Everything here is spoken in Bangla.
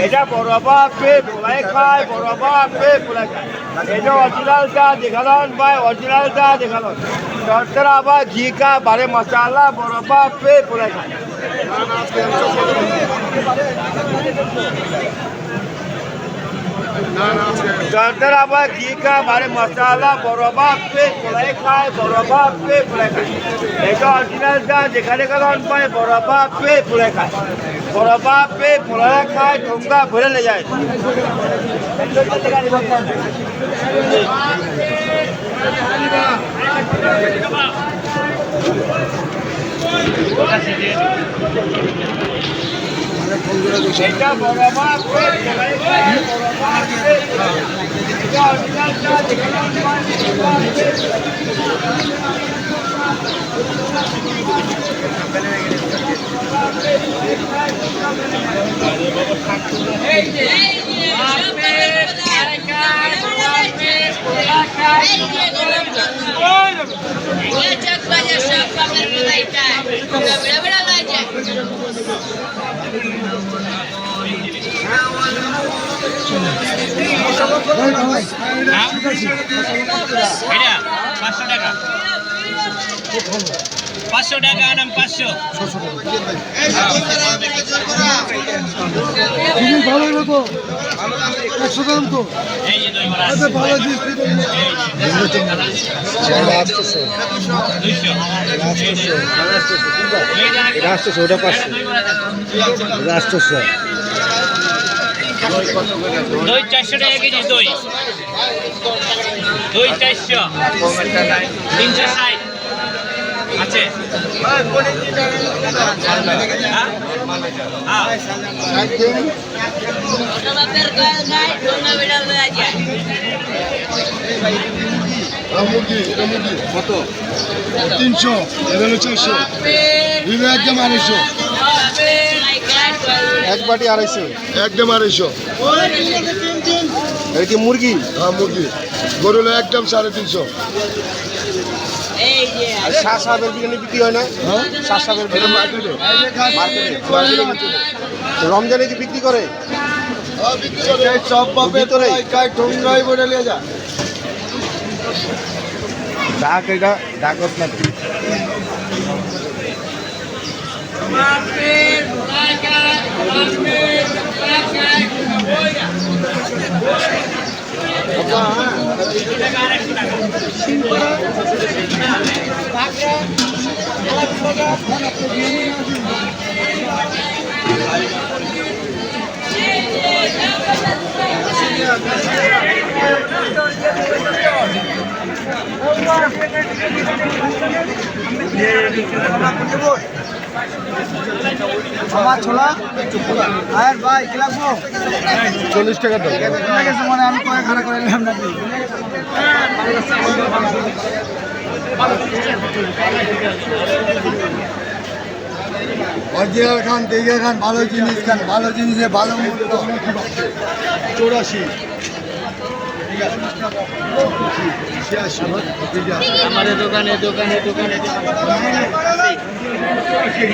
এটা বরাবর পে পোলাই খায়, বরাবর পে পোলাই খায়। এটা অরিজিনালটা দেখালেন ভাই, অরিজিনালটা দেখালেন। ডরটা আবার ঘি কা বারে মশালা বরাবর পে পোলাই খায়। डॉक्टर आबा घी का बारे मसाला बराबर पे पोलाई खाए, बराबर पे पोलाई खाए। এটা অরিজিনাল যা যেখানে কারণ পায় বরাবর पे পোলাই খায়, বরাবর पे পোলাই খায়, ঠোঙ্গা ভরে ले যায়। এটা বরাবর पे পোলাই খায়, বরাবর पे এটা অরিজিনাল যা যেখানে পায় বরাবর पे পাঁচশো টাকা আনাম 500 ভালো হলো তো 100 দাম তো এই যে দই বড়া আচ্ছা ভালো জিনিস ওটা 500 দই 400 টাকা কেজি দই 400 360 আছে কত 300 এটা হলো 400 এটা একদম 250 এক বাটি 250 একদম 250 এটা কি মুরগি? হ্যাঁ মুরগি গরু হলো একদম 350 আর শাহ সাহেবের বিরিয়ানি বিক্রি হয় না? হ্যাঁ শাহ সাহেবের এটা বিরিয়ানি মার্কেটে রমজানে কি বিক্রি করে? সব ভিতরে ঠোঙ্গাই বলে নিয়ে যা ডাক এটা ডাকত না আমার ছোলা আর ভাই কি লাগবো 40 টাকা দাও। মানে আমি কয়েক খানা করে নিলাম নাকি অরিজিনাল খান দেখে খান ভালো জিনিস খান ভালো জিনিসে ভালো মূল্য 84 আমাদের দোকানে